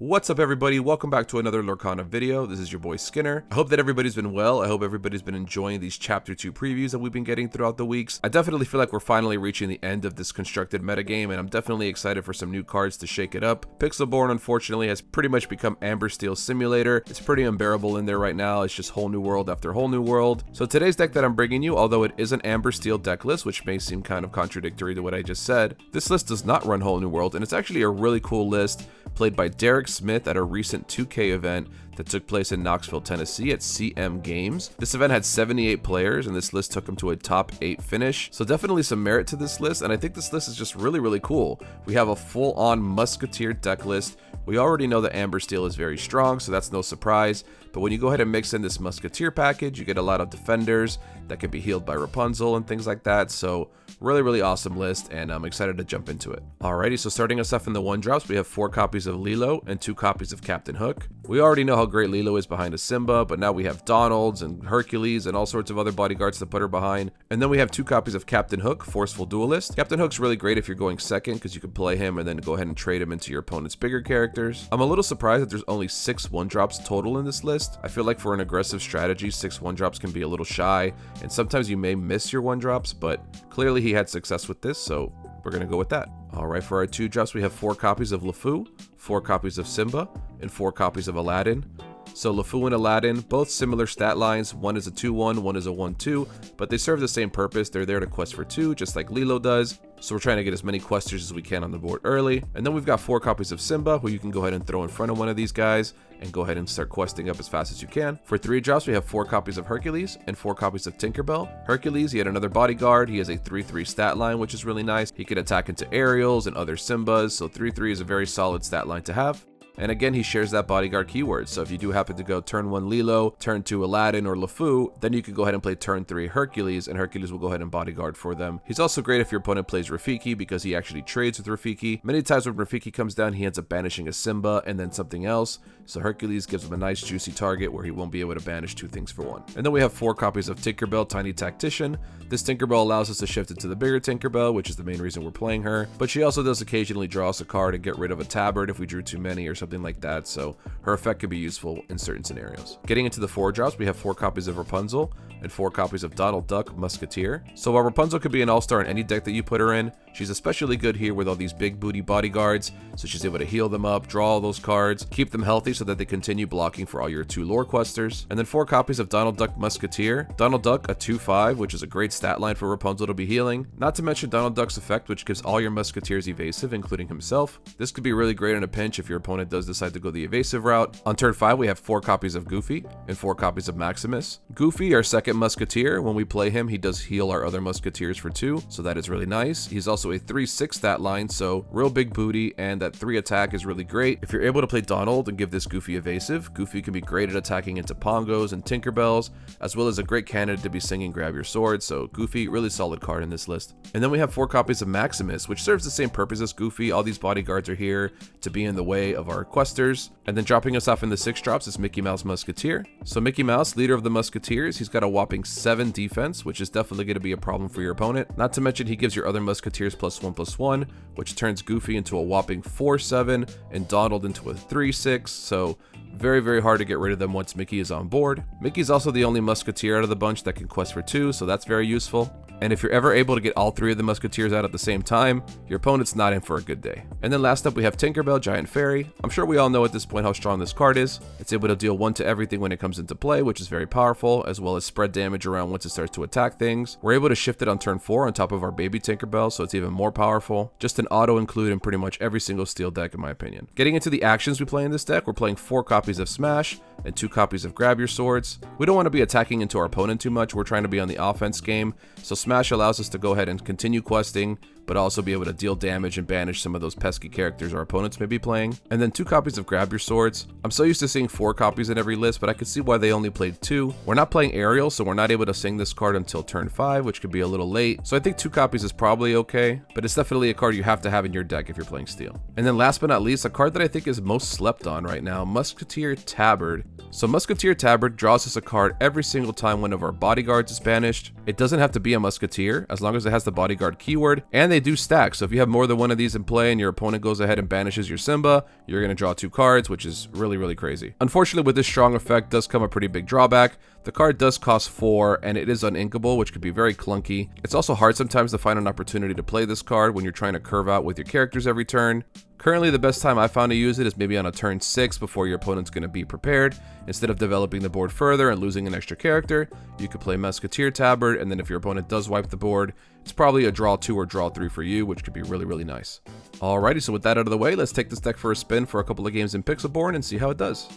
What's up everybody, welcome back to another Lorcana video. This is your boy Skinner. I hope that everybody's been well. I hope everybody's been enjoying these chapter 2 previews that we've been getting throughout the weeks. I definitely feel like we're finally reaching the end of this constructed metagame, and I'm definitely excited for some new cards to shake it up. Pixelborn unfortunately has pretty much become Amber Steel Simulator. It's pretty unbearable in there right now. It's just whole new world after whole new world. So today's deck that I'm bringing you, although it is an Amber Steel deck list, which may seem kind of contradictory to what I just said, this list does not run whole new world, and it's actually a really cool list played by Derek Smith at a recent 2K event that took place in Knoxville, Tennessee at CM Games. This event had 78 players, and this list took him to a top 8 finish. So definitely some merit to this list, and I think this list is just really cool. We have a full-on Musketeer deck list. We already know that Amber Steel is very strong, so that's no surprise. But when you go ahead and mix in this Musketeer package, you get a lot of defenders that can be healed by Rapunzel and things like that. So really awesome list, and I'm excited to jump into it. Alrighty, so starting us off in the 1-drops, we have 4 copies of Lilo and 2 copies of Captain Hook. We already know how great Lilo is behind a Simba, but now we have Donalds and Hercules and all sorts of other bodyguards to put her behind. And then we have 2 copies of Captain Hook, Forceful Duelist. Captain Hook's really great if you're going second, because you can play him and then go ahead and trade him into your opponent's bigger characters. I'm a little surprised that there's only 6 1-drops total in this list. I feel like for an aggressive strategy, 6 1-drops can be a little shy, and sometimes you may miss your 1-drops, but clearly he had success with this, so we're gonna go with that. Alright, for our 2-drops, we have 4 copies of LeFou, 4 copies of Simba, and 4 copies of Aladdin. So LeFou and Aladdin, both similar stat lines. One is a 2-1, one is a 1-2, but they serve the same purpose. They're there to quest for 2, just like Lilo does. So we're trying to get as many questers as we can on the board early. And then we've got 4 copies of Simba, who you can go ahead and throw in front of one of these guys and go ahead and start questing up as fast as you can. For 3-drops, we have 4 copies of Hercules and 4 copies of Tinkerbell. Hercules, he had another bodyguard. He has a 3-3 stat line, which is really nice. He can attack into aerials and other Simbas, so 3-3 is a very solid stat line to have. And again, he shares that bodyguard keyword, so if you do happen to go turn 1 Lilo, turn 2 Aladdin or LeFou, then you can go ahead and play turn 3 Hercules, and Hercules will go ahead and bodyguard for them. He's also great if your opponent plays Rafiki, because he actually trades with Rafiki. Many times when Rafiki comes down, he ends up banishing a Simba and then something else, so Hercules gives him a nice juicy target where he won't be able to banish 2 things for 1. And then we have 4 copies of Tinkerbell, Tiny Tactician. This Tinkerbell allows us to shift into the bigger Tinkerbell, which is the main reason we're playing her, but she also does occasionally draw us a card and get rid of a tabard if we drew too many or something like that, so her effect could be useful in certain scenarios. Getting into the 4-drops, we have 4 copies of Rapunzel and 4 copies of Donald Duck Musketeer. So while Rapunzel could be an all-star in any deck that you put her in, she's especially good here with all these big booty bodyguards, so she's able to heal them up, draw all those cards, keep them healthy so that they continue blocking for all your 2 lore questers. And then 4 copies of Donald Duck Musketeer. Donald Duck, a 2-5, which is a great stat line for Rapunzel to be healing. Not to mention Donald Duck's effect, which gives all your Musketeers evasive, including himself. This could be really great in a pinch if your opponent does decide to go the evasive route. On turn 5, we have 4 copies of Goofy and 4 copies of Maximus. Goofy, our second Musketeer, when we play him, he does heal our other Musketeers for 2, so that is really nice. He's also a 3-6 stat line, so real big booty, and that 3 attack is really great. If you're able to play Donald and give this Goofy evasive, Goofy can be great at attacking into Pongos and Tinkerbells, as well as a great candidate to be singing Grab Your Sword, so Goofy, really solid card in this list. And then we have 4 copies of Maximus, which serves the same purpose as Goofy. All these bodyguards are here to be in the way of our questers. And then dropping us off in the 6-drops is Mickey Mouse Musketeer. So Mickey Mouse, leader of the Musketeers, he's got a whopping 7 defense, which is definitely going to be a problem for your opponent. Not to mention he gives your other Musketeers +1/+1, which turns Goofy into a whopping 4-7 and Donald into a 3-6, so very hard to get rid of them once Mickey is on board. Mickey's also the only Musketeer out of the bunch that can quest for 2, so that's very useful. And if you're ever able to get all 3 of the Musketeers out at the same time, your opponent's not in for a good day. And then last up, we have Tinkerbell, Giant Fairy. I'm sure we all know at this point how strong this card is. It's able to deal 1 to everything when it comes into play, which is very powerful, as well as spread damage around once it starts to attack things. We're able to shift it on turn 4 on top of our baby Tinkerbell, so it's even more powerful. Just an auto include in pretty much every single steel deck in my opinion. Getting into the actions we play in this deck, we're playing 4 copies of Smash and 2 copies of Grab Your Swords. We don't want to be attacking into our opponent too much. We're trying to be on the offense game, so Smash allows us to go ahead and continue questing, but also be able to deal damage and banish some of those pesky characters our opponents may be playing. And then 2 copies of Grab Your Swords. I'm so used to seeing 4 copies in every list, but I could see why they only played 2. We're not playing Ariel, so we're not able to sing this card until turn 5, which could be a little late. So I think 2 copies is probably okay, but it's definitely a card you have to have in your deck if you're playing Steel. And then last but not least, a card that I think is most slept on right now, Musketeer Tabard. So Musketeer Tabard draws us a card every single time one of our bodyguards is banished. It doesn't have to be a Musketeer, as long as it has the bodyguard keyword, and they they do stack. So if you have more than one of these in play and your opponent goes ahead and banishes your Simba, you're going to draw 2 cards, which is really, really crazy. Unfortunately, with this strong effect does come a pretty big drawback. The card does cost 4, and it is uninkable, which could be very clunky. It's also hard sometimes to find an opportunity to play this card when you're trying to curve out with your characters every turn. Currently, the best time I found to use it is maybe on a turn 6 before your opponent's going to be prepared. Instead of developing the board further and losing an extra character, you could play Musketeer Tabard, and then if your opponent does wipe the board, it's probably a draw 2 or draw 3 for you, which could be really, really nice. Alrighty, so with that out of the way, let's take this deck for a spin for a couple of games in Pixelborn and see how it does.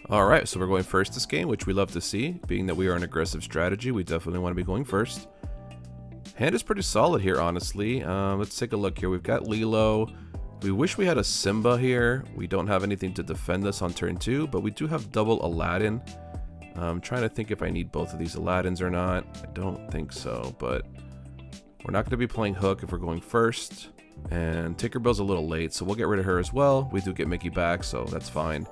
Alright, so we're going first this game, which we love to see. Being that we are an aggressive strategy, we definitely want to be going first. Hand is pretty solid here, honestly. Let's take a look here. We've got Lilo. We wish we had a Simba here. We don't have anything to defend us on turn 2, but we do have double Aladdin. I'm trying to think if I need both of these Aladdins or not. I don't think so, but we're not going to be playing Hook if we're going first. And Tinkerbell's a little late, so we'll get rid of her as well. We do get Mickey back, so that's fine.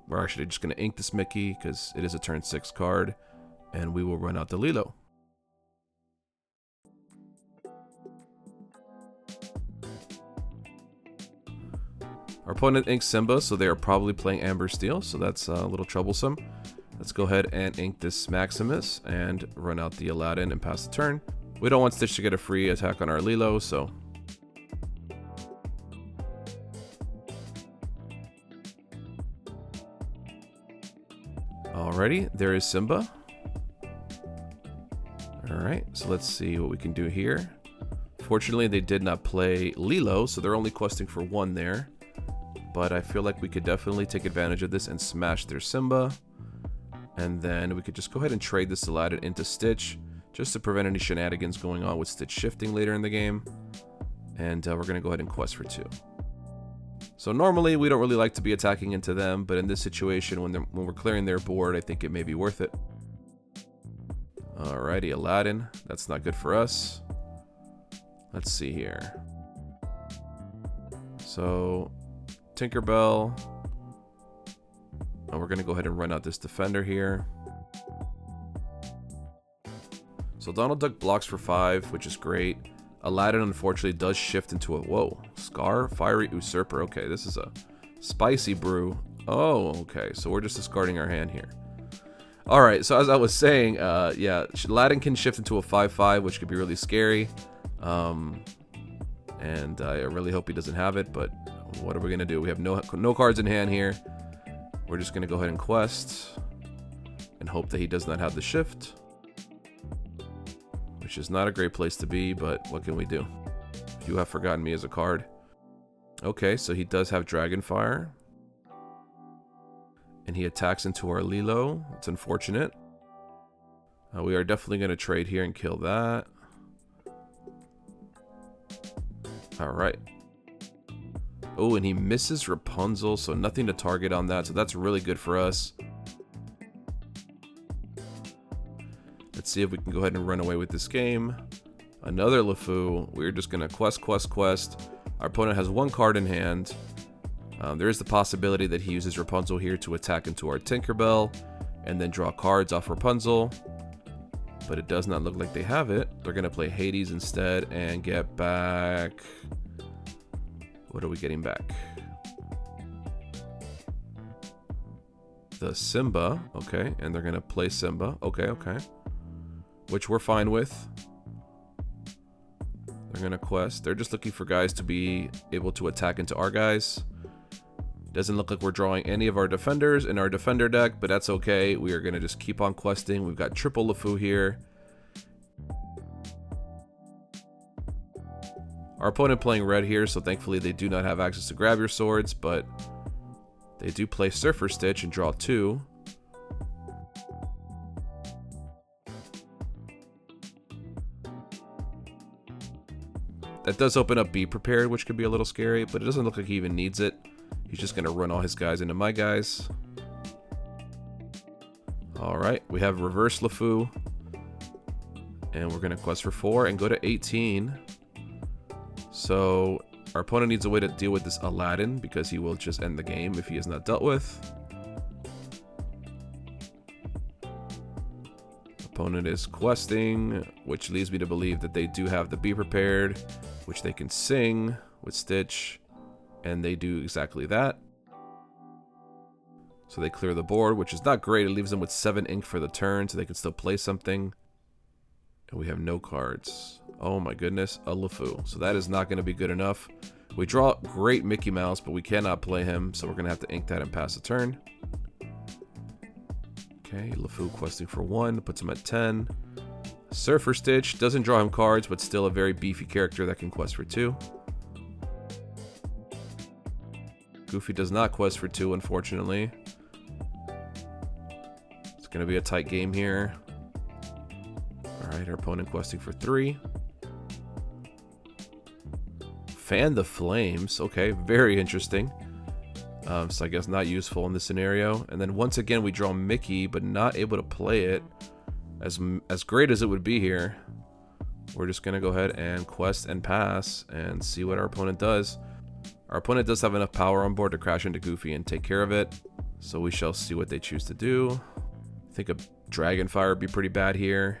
We're actually just going to ink this Mickey because it is a turn 6 card, and we will run out the Lilo. Our opponent inks Simba, so they are probably playing Amber Steel, so that's a little troublesome. Let's go ahead and ink this Maximus and run out the Aladdin and pass the turn. We don't want Stitch to get a free attack on our Lilo, so... Alrighty, there is Simba. Alright, so let's see what we can do here. Fortunately, they did not play Lilo, so they're only questing for 1 there. But I feel like we could definitely take advantage of this and smash their Simba. And then we could just go ahead and trade this Aladdin into Stitch, just to prevent any shenanigans going on with Stitch shifting later in the game. And we're going to go ahead and quest for 2. So normally we don't really like to be attacking into them, but in this situation, when we're clearing their board, I think it may be worth it. Alrighty, Aladdin. That's not good for us. Let's see here. So, Tinkerbell. And we're going to go ahead and run out this Defender here. So Donald Duck blocks for 5, which is great. Aladdin unfortunately does shift into a... Whoa. Scar? Fiery Usurper. Okay, this is a spicy brew. Oh, okay. So we're just discarding our hand here. Alright, so as I was saying, yeah, Aladdin can shift into a 5/5, which could be really scary. And I really hope he doesn't have it, but what are we going to do? We have no cards in hand here. We're just going to go ahead and quest and hope that he does not have the shift. Which is not a great place to be, but what can we do? You have forgotten me as a card. Okay, so he does have Dragonfire. And he attacks into our Lilo. It's unfortunate. We are definitely going to trade here and kill that. Alright. Oh, and he misses Rapunzel, so nothing to target on that. So that's really good for us. Let's see if we can go ahead and run away with this game. Another LeFou. We're just going to quest. Our opponent has 1 card in hand. There is the possibility that he uses Rapunzel here to attack into our Tinkerbell and then draw cards off Rapunzel. But it does not look like they have it. They're going to play Hades instead and get back... What are we getting back? The Simba. Okay, and they're going to play Simba. Okay. Which we're fine with. They're going to quest. They're just looking for guys to be able to attack into our guys. Doesn't look like we're drawing any of our defenders in our defender deck, but that's okay. We are going to just keep on questing. We've got triple LeFou here. Our opponent playing red here, so thankfully they do not have access to grab your swords, but they do play Surfer Stitch and draw 2. That does open up Be Prepared, which could be a little scary, but it doesn't look like he even needs it. He's just going to run all his guys into my guys. Alright, we have Reverse LeFou. And we're going to quest for 4 and go to 18. So, our opponent needs a way to deal with this Aladdin, because he will just end the game if he is not dealt with. opponent is questing, which leads me to believe that they do have the Be Prepared, which they can sing with Stitch, and they do exactly that. So they clear the board, which is not great. It leaves them with 7 ink for the turn, so they can still play something. And we have no cards. Oh my goodness, a LeFou. So that is not going to be good enough. We draw great Mickey Mouse, but we cannot play him, so we're going to have to ink that and pass a turn. Okay, LeFou questing for 1, puts him at 10. Surfer Stitch doesn't draw him cards, but still a very beefy character that can quest for 2. Goofy does not quest for 2, unfortunately. It's going to be a tight game here. Alright, our opponent questing for 3. Fan the Flames. Okay, very interesting. So I guess not useful in this scenario. And then once again, we draw Mickey, but not able to play it. As great as it would be here, we're just going to go ahead and quest and pass and see what our opponent does. Our opponent does have enough power on board to crash into Goofy and take care of it. So we shall see what they choose to do. I think a Dragonfire would be pretty bad here.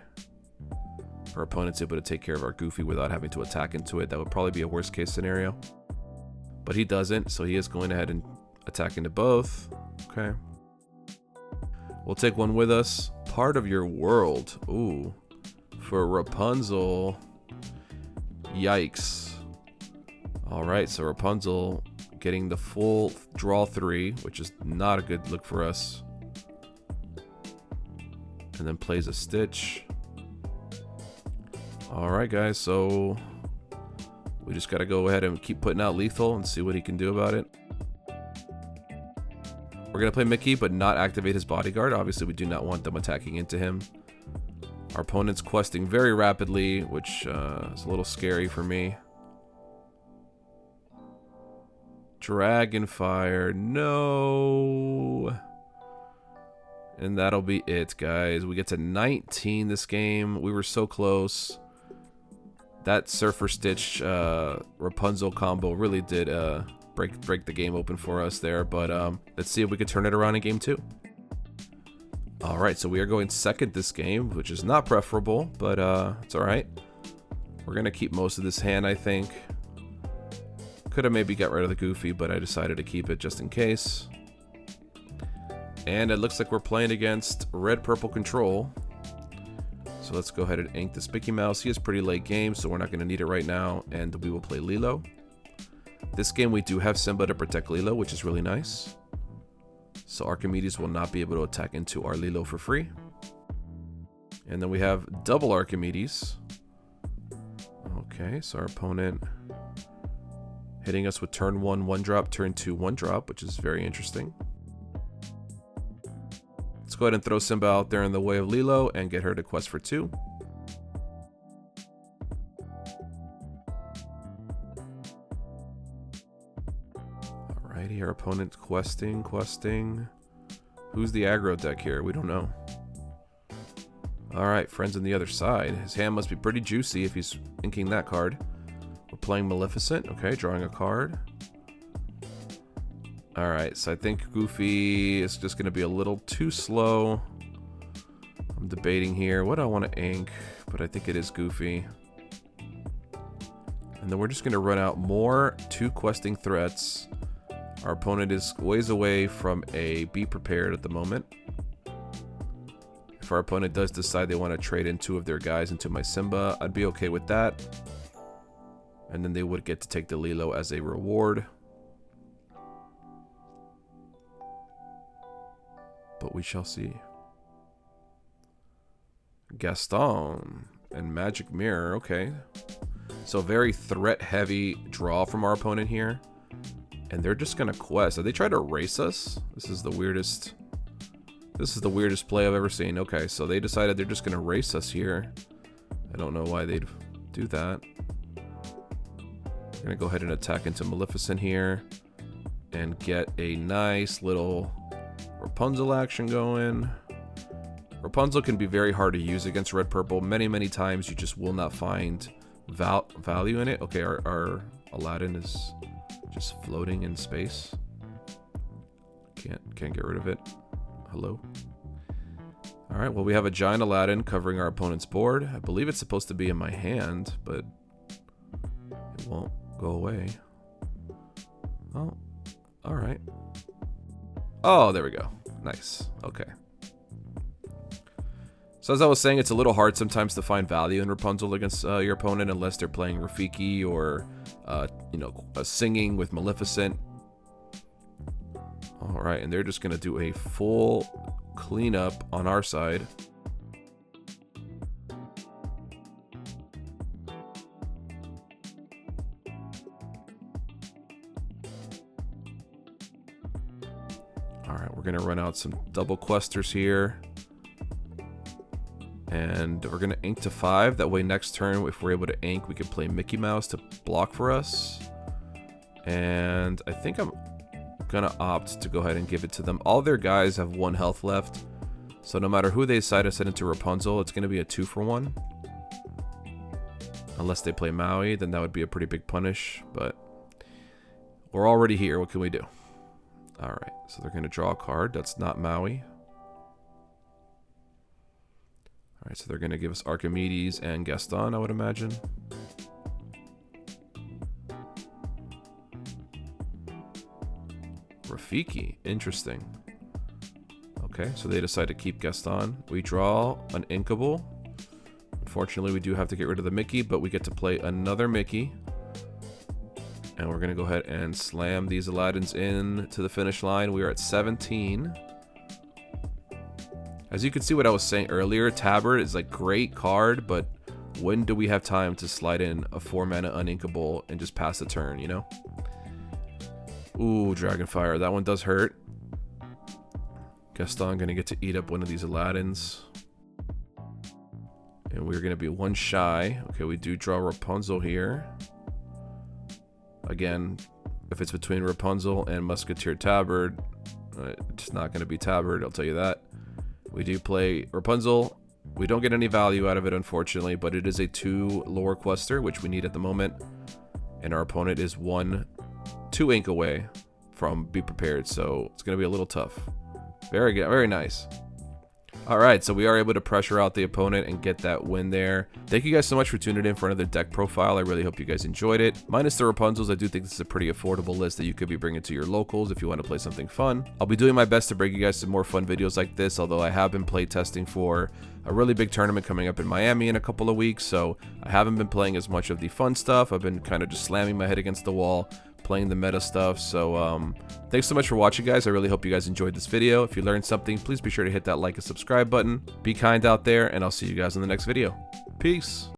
Our opponent's able to take care of our Goofy without having to attack into it. That would probably be a worst case scenario. But he doesn't, so he is going ahead and attack into both. Okay. We'll take one with us. Part of your world. Ooh. For Rapunzel. Yikes. Alright, so Rapunzel getting the full draw 3, which is not a good look for us. And then plays a Stitch. Alright guys, so we just gotta go ahead and keep putting out lethal and see what he can do about it. We're gonna play Mickey but not activate his bodyguard. Obviously we do not want them attacking into him. Our opponent's questing very rapidly, which is a little scary for me. Dragonfire, no. And that'll be it, guys. We get to 19 this game. We were so close. That Surfer Stitch Rapunzel combo really did break the game open for us there. But let's see if we can turn it around in game 2. Alright, so we are going second this game, which is not preferable, but it's alright. We're going to keep most of this hand, I think. Could have maybe got rid of the Goofy, but I decided to keep it just in case. And it looks like we're playing against red-purple control. So let's go ahead and ink this Mickey Mouse. He is pretty late game, so we're not going to need it right now. And we will play Lilo. This game we do have Simba to protect Lilo, which is really nice. So Archimedes will not be able to attack into our Lilo for free. And then we have double Archimedes. Okay, so our opponent hitting us with turn 1, 1-drop, turn 2, 1-drop, which is very interesting. Let's go ahead and throw Simba out there in the way of Lilo and get her to quest for 2. Alrighty, our opponent's questing. Who's the aggro deck here? We don't know. Alright, friends on the other side. His hand must be pretty juicy if he's inking that card. We're playing Maleficent. Okay, drawing a card. Alright, so I think Goofy is just going to be a little too slow. I'm debating here. What do I want to ink? But I think it is Goofy. And then we're just going to run out more 2 questing threats. Our opponent is ways away from a Be Prepared at the moment. If our opponent does decide they want to trade in 2 of their guys into my Simba, I'd be okay with that. And then they would get to take the Lilo as a reward. But we shall see. Gaston and Magic Mirror. Okay. So very threat-heavy draw from our opponent here. And they're just going to quest. Are they trying to race us? This is the weirdest play I've ever seen. Okay, so they decided they're just going to race us here. I don't know why they'd do that. We're going to go ahead and attack into Maleficent here. And get a nice little Rapunzel action going. Rapunzel can be very hard to use against red purple. Many times you just will not find value in it. Okay, our Aladdin is just floating in space. Can't get rid of it. Hello. Alright, well we have a giant Aladdin covering our opponent's board. I believe it's supposed to be in my hand, but it won't go away. Oh, alright. Oh, there we go. Nice. Okay. So as I was saying, it's a little hard sometimes to find value in Rapunzel against your opponent unless they're playing Rafiki or, you know, singing with Maleficent. Alright, and they're just going to do a full cleanup on our side. Alright, we're going to run out some double questers here. And we're going to ink to 5. That way next turn, if we're able to ink, we can play Mickey Mouse to block for us. And I think I'm going to opt to go ahead and give it to them. All their guys have 1 health left. So no matter who they decide to send into Rapunzel, it's going to be a 2-for-1. Unless they play Maui, then that would be a pretty big punish. But we're already here. What can we do? Alright, so they're going to draw a card. That's not Maui. Alright, so they're going to give us Archimedes and Gaston, I would imagine. Rafiki, interesting. Okay, so they decide to keep Gaston. We draw an Inkable. Unfortunately, we do have to get rid of the Mickey, but we get to play another Mickey. And we're going to go ahead and slam these Aladdins in to the finish line. We are at 17. As you can see what I was saying earlier, Tabard is a great card, but when do we have time to slide in a 4-mana uninkable and just pass the turn, you know? Ooh, Dragonfire. That one does hurt. Gaston going to get to eat up one of these Aladdins. And we're going to be 1 shy. Okay, we do draw Rapunzel here. Again, if it's between Rapunzel and Musketeer Tabard, it's not going to be Tabard, I'll tell you that. We do play Rapunzel. We don't get any value out of it, unfortunately, but it is a 2 lore quester, which we need at the moment. And our opponent is 2 ink away from Be Prepared, so it's going to be a little tough. Very good, very nice. Alright, so we are able to pressure out the opponent and get that win there. Thank you guys so much for tuning in for another deck profile. I really hope you guys enjoyed it. Minus the Rapunzels, I do think this is a pretty affordable list that you could be bringing to your locals if you want to play something fun. I'll be doing my best to bring you guys some more fun videos like this, although I have been playtesting for a really big tournament coming up in Miami in a couple of weeks, so I haven't been playing as much of the fun stuff. I've been kind of just slamming my head against the wall, playing the meta stuff. So thanks so much for watching, guys. I really hope you guys enjoyed this video. If you learned something, please be sure to hit that like and subscribe button. Be kind out there, and I'll see you guys in the next video. Peace.